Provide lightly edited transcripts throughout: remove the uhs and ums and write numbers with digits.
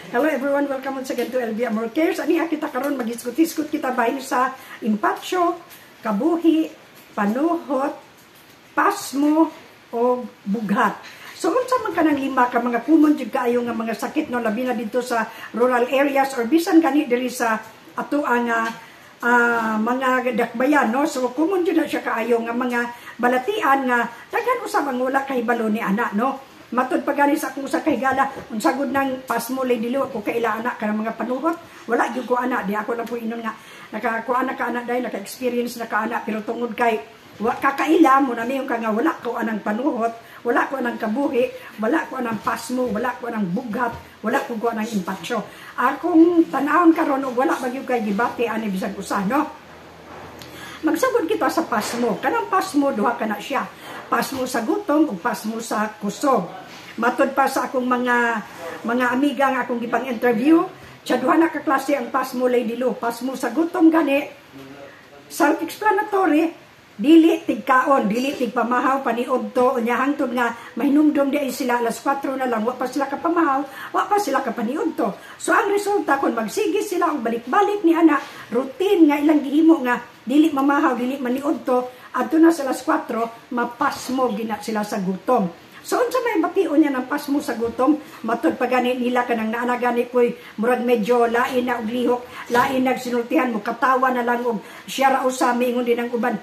Hello everyone, welcome once again to LB Amor Cares. Aniha kita karon mag-iskut-iskut kita bahin sa impatyo, kabuhi, panuhot, pasmo o bughat. So unsa man kanang lima ka mga common jud kaayo nga mga sakit no labi na dito sa rural areas or bisan gani diri sa ato ang mga dakbayan no. So common jud na siya kaayo nga mga balatian nga daghan usab ang wala kahibalo ni ana no. Matod pa gani sa akong sa kahigala, unsagod ng pasmo lay dilo ko kaila anak kanang mga panuhot, wala gyud ko anak, di ako lang po inon nga nakakuha na ka anak dai, naka-experience na ka anak, pero tungod kay kakaila mo na niyo nga wala ko anang panuhot, wala ko anang kabuhi, wala ko anang pasmo, wala ko anang bughat, wala ko anang impatyo. Akong tanawon karon og wala ba gyud kay gibati ani bisag usa no. Magsagod kita sa pasmo. Kanang pasmo duha kana siya. Pasmo sa gutom ug pasmo sa kusog. Matod pa sa akong mga amiga nga akong gipang interview, siya duha na ka klase ang pasmo lay dilo. Pasmo sa gutom gani self-explanatory, dili tigkaon, dili tigpamahaw paniod to unya hangtod nga mahinumdum di sila alas 4 na lang wa pa sila kapamahaw, wa pa sila kapaniod to. So ang resulta kon magsige sila og balik-balik ni ana routine nga ilang gihimo nga dili mamahaw, dili maniod to, adto na sa alas 4 mapasmo gina sila sa gutom. So unsa may bation niya ng pasmo sa gutom, matod pa gani nila kanang naana gani koy murag medyo lain na og lihok, lain nagsinultihan mo katawa na lang og siya ra usa miingon din ang uban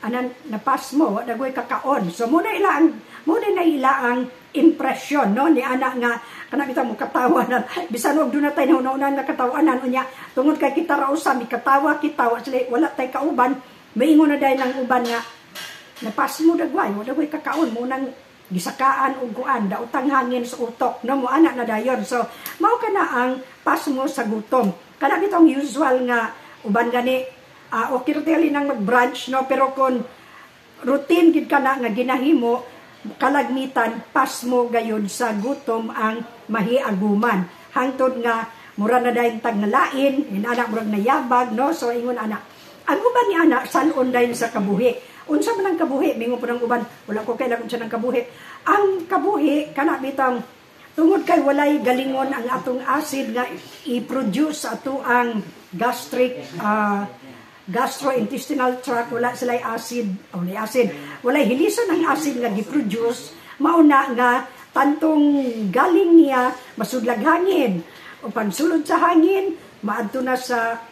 anan napasmo wa dagoy kakaon. So muna na ilaang impression no ni ana nga kana bitaw mo katawa na bisan og dunay tay nauna nga katawanan unya tungod kay kita ra usa mi katawa kita wala tay kauban miingon na dai nang uban nga napasmo dagway wa dagoy kakaon mo nang gisakaan og kuan daotang hangin sa utok no mo ana na dayon. So mao kana ang pasmo sa gutom. Kana bitong usual nga uban gani okay tali nang mag-brunch no, pero kung routine gid kana nga ginahimo kalagmitan pasmo gayud sa gutom ang mahiaguman hangtod nga mura na dayon tag nalain inana murag nayabag no. So ingon ana ang uban ni ana salon dayon sa kabuhi. Unsa man ang kabuhi mingon po ng uban wala ko kailangan siya ng kabuhi. Ang kabuhi kana bitang tungod kay walay galingon ang atong acid nga i-produce ato ang gastrointestinal tract, wala sila'y acid, walay hilison ang acid nga gi-produce, mauna nga tantong galing niya masudlag hangin, o pagsulod sa hangin, maadto na sa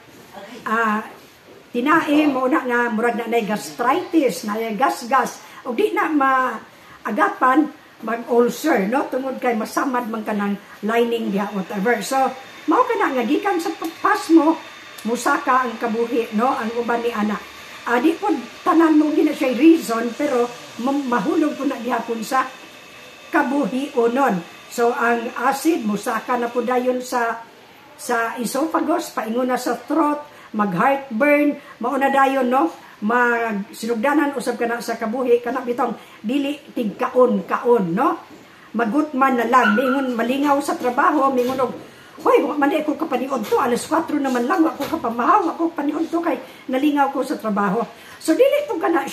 tinae, mauna nga murag na nay gastritis, nay gasgas, o di na maagapan, mag-ulcer, no? Tungod kay masamad man ka ng lining diha, whatever. So, mao ka na nga, gikan sa pasmo, musaka ang kabuhi no ang uban ni ana. Di po tanan mo gina siya reason pero mahulog po na gihapon sa kabuhi unon. So ang acid musaka na po dayon sa esophagus paingon na sa throat, mag heartburn, mao na dayon no, magsinugdanan usab kana sa kabuhi kana bitong dili tigkaon no. Magutman na lang mingon malingaw sa trabaho mingon og hoy, man ako kapaniod to, alas 4 naman lang, ako kapamahaw, ako paniod to, kay nalingaw ko sa trabaho. So, dili po ka na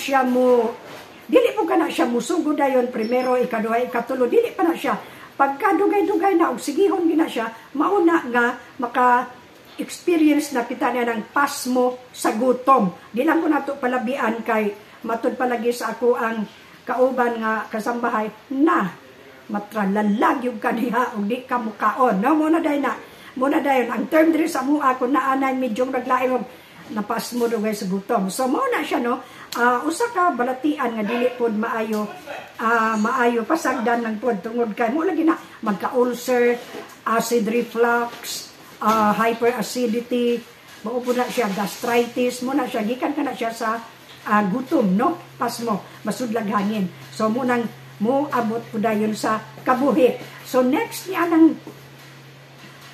siya musugo dayon, primero, ikaduha, ikatulo, dili pa na siya. Pagka dugay-dugay na, og sigihon gina siya, mauna nga, maka-experience na kita niya ng pasmo sa gutom. Di lang ko na ito palabian kay matod palagi sa ako ang kauban nga kasambahay na matralalag yung kaniha o di ka mukaon. No? Muna dayon. Ang term diri sa mua kung naanay medyong naglaing og napasmo dugay sa gutom. So muna siya no, usa ka balatian nga dili pod maayo pasagdan ng pod tungod kay mo lagi na magka-ulcer, acid reflux, hyperacidity, mao po na siya gastritis, muna siya gikan kana siya sa gutom no, pasmo, masudlag hangin. So munang mo abot po dayon sa kabuhi. So next niya ng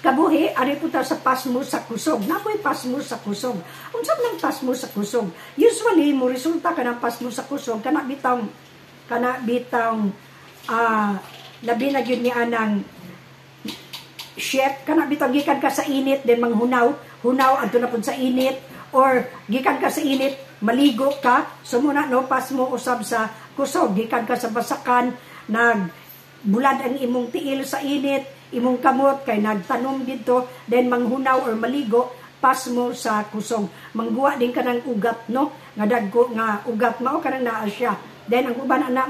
kabuhi, ari po ta sa pasmo sa kusog. Napoy pasmo sa kusog. Unsa man ang pasmo sa kusog? Usually mo resulta ka ng pasmo sa kusog kana bitang labi na gyud ni anang chef kana bitang gikan ka sa init then manghunaw adto na pud sa init or gikan ka sa init maligo ka, so muna no pasmo usab sa kusog, gikan ka sa basakan, nagbulad ang imong tiil sa init, imong kamot kay nagtanom dito, then manghunaw or maligo, pas mo sa kusog. Mangguwa din ka ng ugat, no? Nga dagko nga ugat mao kanang naa siya. Then ang uban ana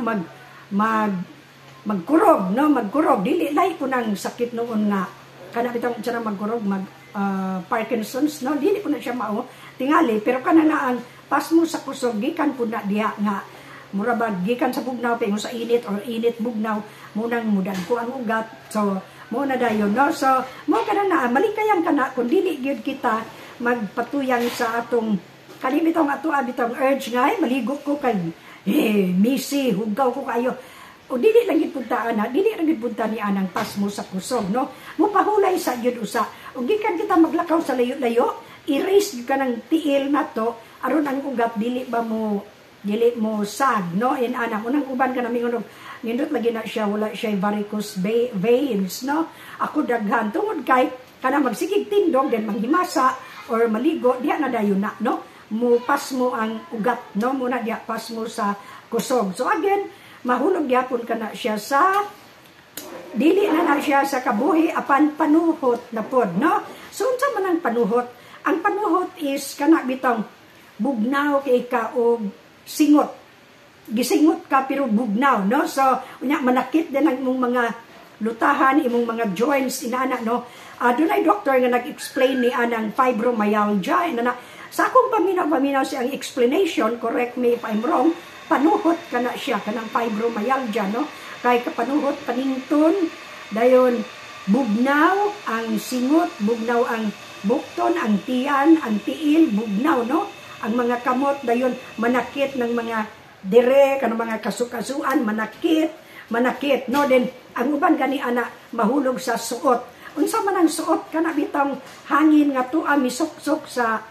magkurog, no? Magkurog. Dili lay po ng sakit noon nga kana bitong siya magkurog, Parkinson's, no? Dili po na siya mao tingali, pero kana na ang pas mo sa kusog gikan po na diha nga murabag gikan sa bugnaw pingo sa init or init bugnaw munang mudan ko ang ugat. So mo na dayon, no? So mo kana na malikayan kana kun dili gyud kita magpatuyang sa atong kanibitong bitong urge nga maligo ko kay misi hugaw ko kayo. O dili lang gid punta ana, dili lang gid punta ni anang pas mo sa kusog, no? Mo pahulay sa gyud usa. Ug gikan kita maglakaw sa layo-layo, erase ka ng tiil na to aron ang ugat dili mo sag, no? In ana unang uban ka nami unog nindot lagi na siya, wala siya varicose veins, no? Ako daghan tungod kay kana magsigig tindog then manghimasa or maligo diha na dayon na, no? Mo pas mo ang ugat, no? Muna diha pas mo sa kusog. So again, mahulog gyapon kana siya sa dili na siya sa kabuhi apan panuhot na pod, no? So unsa man ang panuhot? Ang panuhot is kana bitong bugnaw kay ka og singot. Gisingot ka pero bugnaw, no? So unya manakit din ang imong mga lutahan, imong mga joints inana, no? Dunay doctor nga nag-explain ni anang fibromyalgia inana. Sa akong paminaw siya ang explanation, correct me if I'm wrong, panuhot kana siya kanang fibromyalgia, no? Kay kapanuhot panington dayon bugnaw ang singot, bugnaw ang bukton, ang tiyan, ang tiil, bugnaw, no? Ang mga kamot dayon manakit ng mga dire kanang mga kasukasuan, manakit, no? Then ang uban gani ana mahulog sa suot. Unsa man ang suot kana bitang hangin nga tuwa misuksok sa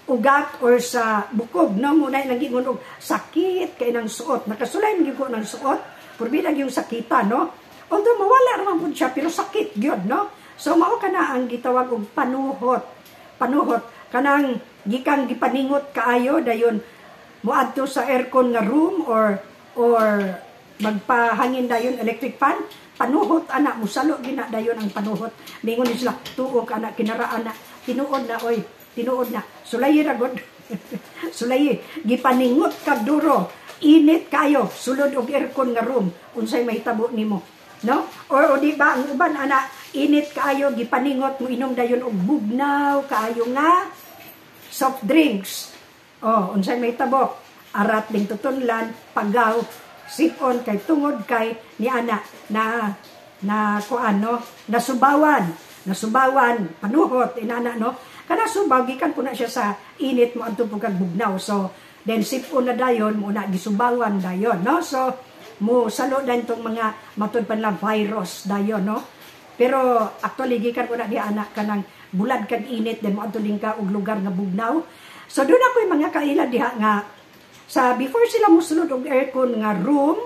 ugat or sa bukog, no? Muna nagingon og sakit kay nang suot. Nakasulay man gyud ng suot, purbida yung sakita, no? Although mawala naman po siya, pero sakit gyud, no? So mao kana ang gitawag og panuhot kanang gikang gipaningot kaayo dayon moadto sa aircon nga room or magpahangin dayon electric fan, panuhot ana musalo gina dayon ang panuhot. Ningon sila tuog ana kinaraan na tinuod na sulay ra gud sulay gipaningot kag duro init kayo sulod og aircon nga room unsay mahitabo nimo, no? Or di ba ang uban ana init kaayo gipaningot mo inom dayon og bugnaw kaayo nga soft drinks. Unsay mahitabo? Arat ding tutunlan, pagaw, sipon kay tungod kay ni ana na kuano nasubawan panuhot inana, no? Kana subaw gikan puna siya sa init mo adto kag bugnaw. So then sipon na dayon mo na gisubawan dayon, no? So mo salo dan tong mga matud pa lang virus dayon, no? Pero actually gikan ko na di anak kanang bulad kag init then mo adto ka og lugar nga bugnaw. So doon ako yung mga kaila diha nga sa before sila musulod og aircon nga room,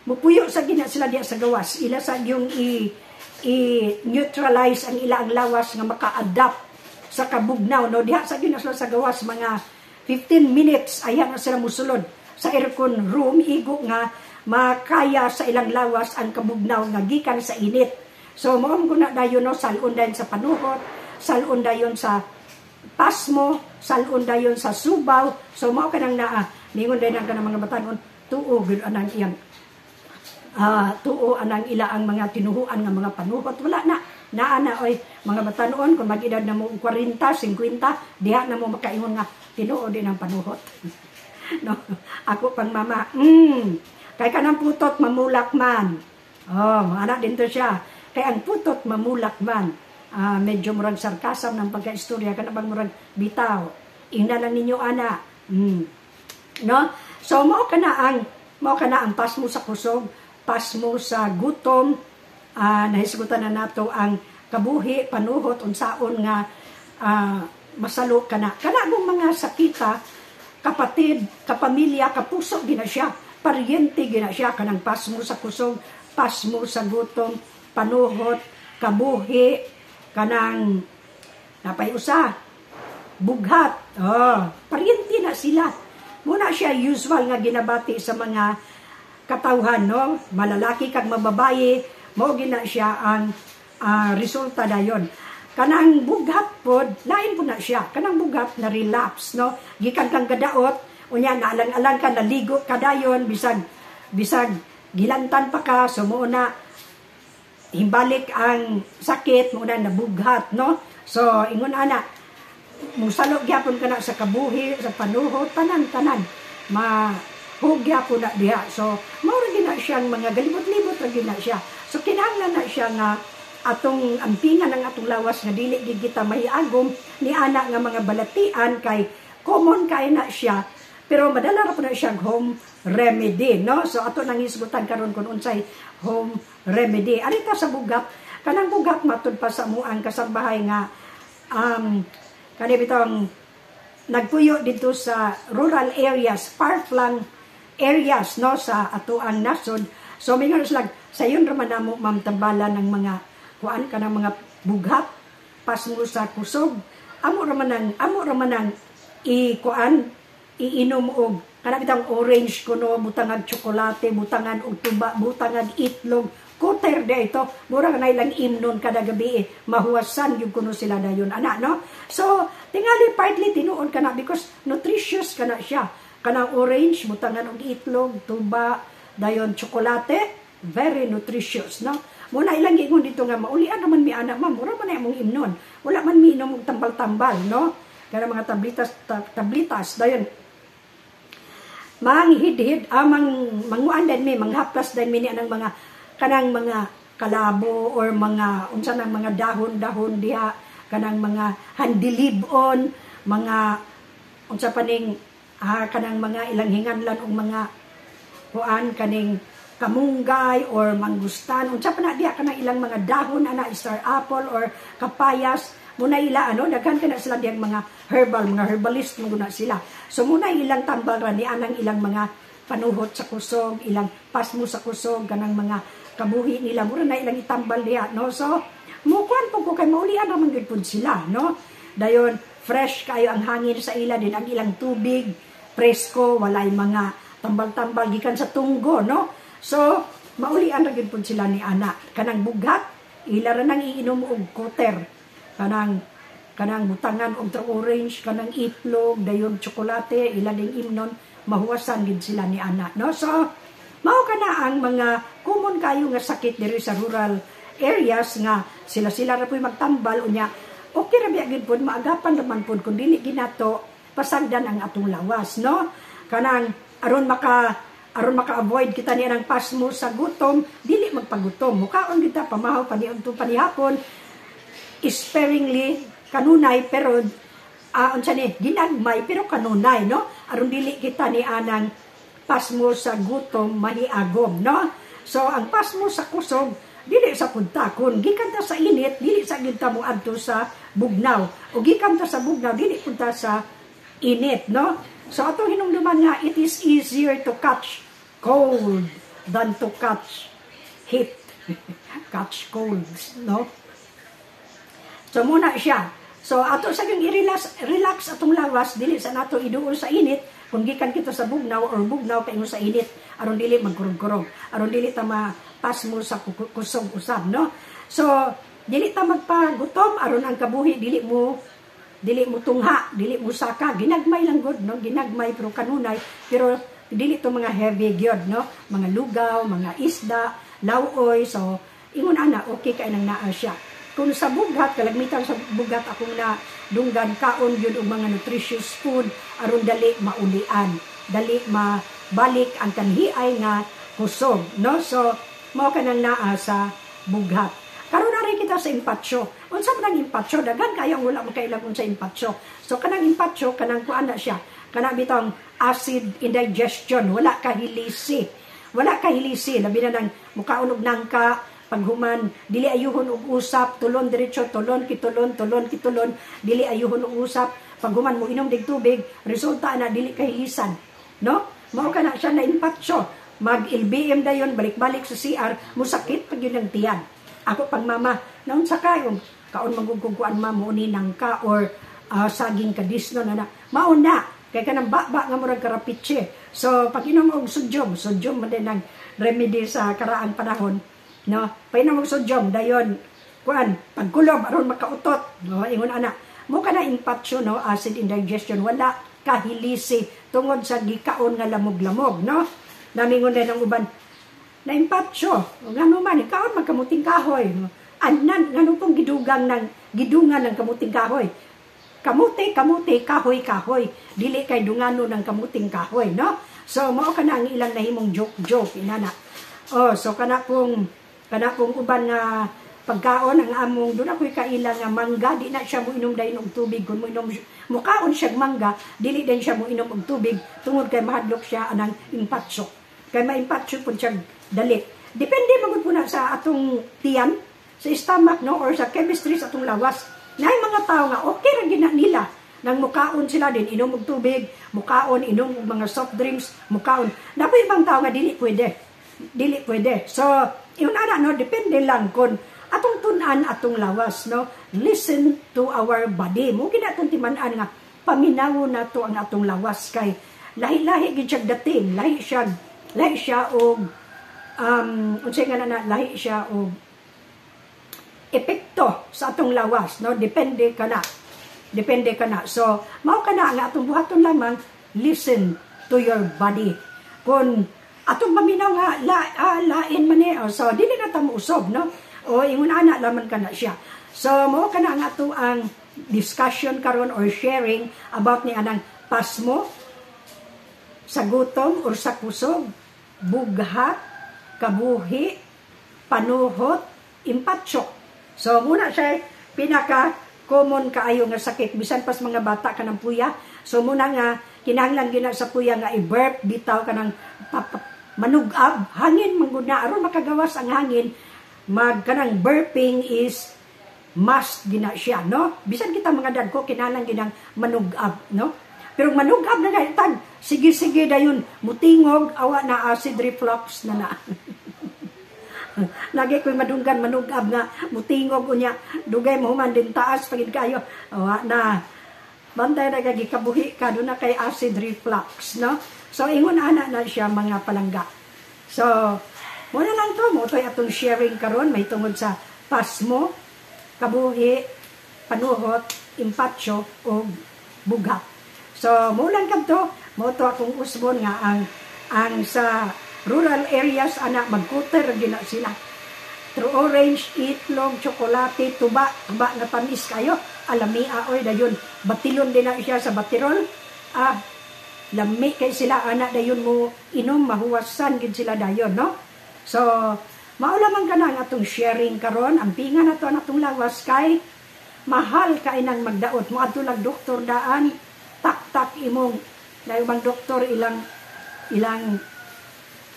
mupuyo sa gina sila diha sa gawas. Ila sa yung i-neutralize ang ila ang lawas nga maka-adapt sa kabugnaw, no? Diha sa gina sila sa gawas mga 15 minutes ayan na sila musulod sa aircon room, igo nga makaya sa ilang lawas ang kabugnaw nga gikan sa init. So moom ko na dayon, no? Salon dayon sa panuhot, salon dayon sa pasmo, salon dayon sa subaw. So mao kanang naa ningon dayon ang kanang mga batanon tuo gud anang iyang tuo anang ila ang mga tinuhuan nga mga panuhot. Wala na naana oy mga batanon kung mag-edad na mo 40, 50 diha na mo makaingon nga tinuo din ang panuhot. No, ako pang mama kay kanang putot mamulak man. Anak din to siya. Kay ang putot mamulak man. Medyo murag sarkasam ng pagka-istorya ka na bang murag bitaw. Ingna lang ninyo ana. No? So mao kana ang pas mo sa kusog, pas mo sa gutom, nahisgutan na nato ang kabuhi, panuhot unsaon nga masalo kana. Kana mong mga sakita, kapatid, kapamilya, kapuso gina siya, paryente gina siya kanang pas mo sa kusog, pas mo sa gutom, panuhot, kabuhi, kanang napayusa, bughat, paryente na sila. Muna siya usual nga ginabati sa mga katawhan, no? Malalaki kag mababaye, mo gina siya ang resulta dayon. Kanang bugat pod lain po na siya, kanang bugat na relapse, no, gikan kang gadaot unya naalang-alang ka, naligo ka dayon, bisag gilantan pa ka, so mo na himbalik ang sakit, mo na nabughat, no. So ingon ana musalo gyapon kana sa kabuhi, sa panuhot, tanan mahugya po na diha. So mao ra gina siyang mga galibot-libot ra gina siya. So kinahanglan na siya nga atong ampingan ng atong lawas nga dili gid kita mahiagom ni ana nga mga balatian kay common kay na siya, pero madala ra po na siyang home remedy, no. So ato nang hisgutan karon kun unsay home remedy. Arita sa bugat, kanang bugat matud pa sa muang kasambahay nga kani bitong nagpuyo dito sa rural areas, far-flung areas, no, sa ato ang nasod. So mingon sila sayon ra man namo ma'am tambalan ng mga kuan kanang mga bugat pas mo sa kusog, amo ra man ang iinom og kanang bitang orange kuno, butangag tsokolate, butangan og tuba, butangag itlog, kuter de ito, mura na ilang imnon kada gabi mahuwasan yung kuno sila dayon ana, no. So tingali partly tinuon kana because nutritious kana siya, kanang orange butangan og itlog, tuba, dayon tsokolate, very nutritious, no. Muna ilang gingon dito nga maulian naman mi anak ma'am, mura man na imong imnon, wala man mi inom og tambal-tambal, no, kana mga tablitas dayon manghidhid manguan din mi, manghaplas din mi anang mga kanang mga kalabo or mga unsa nang mga dahon-dahon diha, kanang mga handilibon, mga unsa paning kanang mga ilang hinganlan og mga kuan kaning kamunggay or mangustan, unsa pa na diha kanang ilang mga dahon ana, star apple or kapayas, muna ila daghan kana sila diyang mga herbalist muna sila. So muna ilang tambal ra ni anang ilang mga panuhot sa kusog, ilang pasmo sa kusog, kanang mga kabuhi nila, mura na ilang itambal diha, no. So mukuan po ko kay maulian naman gud pud sila, no. Dayon fresh kayo ang hangin sa ila, din ang ilang tubig presko, walay mga tambal-tambal gikan sa tunggo, no. So maulian ra gid pud sila ni ana, kanang bughat ila ra nang iinom og kuter, kanang butangan og orange, kanang itlog, dayon tsokolate, ila ding imnon mahuwasan gid sila ni ana, no. So mao kana ang mga common kayo nga sakit diri sa rural areas nga sila ra puy magtambal unya okay ra biya gid pud, maagapan naman pud kun dili ginato pasagdan ang atong lawas, no. Kanang aron maka-avoid kita niya ng pasmo sa gutom, dili magpagutom, mukaon kita pamahaw panihapon sparingly kanunay, pero unsa ni ginagmay pero kanunay, no, aron dili kita ni anang pasmo sa gutom mahiagom, no. So ang pasmo sa kusog dili sa puntakon, gikan ta sa init, dili sa gid ta moadto sa bugnaw, o gikan ta sa bugnaw dili punta sa init, no. So atong hinumduman nga it is easier to catch cold than to catch heat. Catch colds, no. So muna siya. So ato sa gyud i-relax atong lawas, dili sa nato iduol sa init kung gikan kita sa bugnaw or bugnaw paingon sa init, aron dili magkurog-kurog, aron dili ta mapasmo sa kusog usab, no. So dili ta magpagutom, aron ang kabuhi dili mo tungha, dili mo saka, ginagmay lang gud, no, ginagmay pero kanunay, pero dili to mga heavy gyud, no, mga lugaw, mga isda, lawoy. So ingon ana okay kay nang naa siya. Kung sa bugat, kalagmitan sa bugat akong na dunggan kaon yun og mga nutritious food aron dali maulian, dali mabalik ang kanhiay nga kusog, no. So mao kanang naa sa bugat. Karon na rin kita sa impatsyo. Unsa man ang impatsyo? Daghan kayo ang wala mo kailang unsa impatsyo. So kanang impatsyo, kanang kuan na siya, kanang bitong acid indigestion, wala kahilisi. Wala kahilisi, labi na nang mukaon og nangka, paghuman, dili ayuhon og usap, tulon diretso, tulon kitulon, dili ayuhon og usap, paghuman mo inom dig tubig, resulta na dili kahilisan, no? Mao kana siya na impatsyo. Mag-LBM dayon, balik-balik sa CR, musakit pag yun ang tiyan. Ako pag mama, naon sa kayo, kaon magugugkuan mo ni nangka or saging kadisno na mauna, kaya ka ng baba nga murag karapitse. So, pag inom og sodyum man din ang remedy sa karaang panahon, no? Pag inom og sodyum, dayon, kuan pagkulob aron makautot no ingon ana mo kana impatso no acid indigestion wala kahilisi tungod sa gikaon nga lamog-lamog no namingon din ang uban na impatso ngano man ikaon magkamuting kahoy anan ngano pong gidungan ng kamuting kahoy kamuti kahoy dili kay dungano ng kamuting kahoy no so mao kana ang ilang nahimong joke inana so kana pong uban nga pagkaon ang among doon ako'y kaila nga mangga di na siya mo inom dayon og tubig kun mo inom mukaon siya mangga dili din siya mo inom og tubig tungod kay mahadlok siya anang impatso kay maimpatso pud siya dali depende magud po na sa atong tiyan sa stomach no or sa chemistry sa atong lawas naay mga tao nga okay ra gina nila nang mukaon sila din inom og tubig mukaon inom og mga soft drinks mukaon napoy ibang tao nga dili pwede so yun ana no depende lang kun atong tun-an atong lawas no listen to our body mo gid atong timan-an nga paminawon nato ang atong lawas kay lahi-lahi gid siya dating lahi siya og unsay nga na lahi siya og epekto sa atong lawas no depende kana so mao kana nga atong buhaton lamang listen to your body kun atong paminaw nga lain man so dili na ta mo usab no o ingon ana laman kana siya so mao kana nga ato ang discussion karon or sharing about ni anang pasmo sa gutom or sa kusog bughat kabuhi panuhot impatso so muna siya pinaka common kaayo nga sakit bisan pas mga bata kanang puya so muna nga kinahanglan gina sa puya nga i-burp bitaw kanang manugab hangin mangguna aron makagawas ang hangin kanang burping is must gina siya no bisan kita mga dagko kinahanglan ginang manugab no pero manugab na tag sige dayon mutingog awa na acid reflux na lagi ko'y madunggan manugab nga mutingog unya dugay mo man din taas pagid kayo awa na bantay na gikabuhi ka do na kay acid reflux no so ingon ana na siya mga palangga so muna lang to mo to'y atong sharing karon may tungod sa pasmo kabuhi panuhot impatso o bughat so mo lang kadto mo to akong usbon nga ang sa rural areas ana magkuter gina sila through orange itlog tsokolate tuba na tamis kayo alamia oy dayon batilon din na siya sa batirol lami kay sila ana dayon mo inom mahuwasan gid sila dayon no so maulaman ka na ang atong sharing karon ang pinga na to ang atong lawas kay mahal kay nang magdaot mo adto lag doktor daan tak imong dayon bang doktor ilang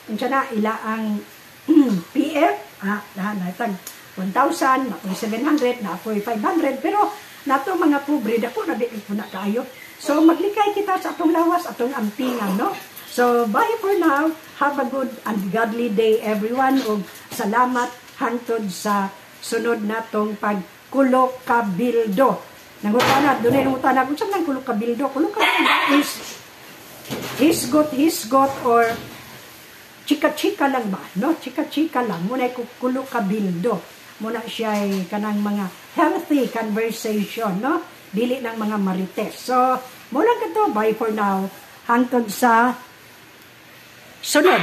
unsa na ang PF na tag 1,000 na 700 na 500 pero nato mga pobre dako na di po na kayo so maglikay kita sa atong lawas atong ampingan no so bye for now have a good and godly day everyone ug salamat hangtod sa sunod natong pagkulo kabildo nangutana dunay nangutana kung saan nang kulo kabildo is hisgot or chika-chika lang ba? No? Chika-chika lang. Muna kulo kabildo. Muna siya ay kanang mga healthy conversation, no? Dili ng mga marites. So, mula ka to. Bye for now. Hangtod sa sunod.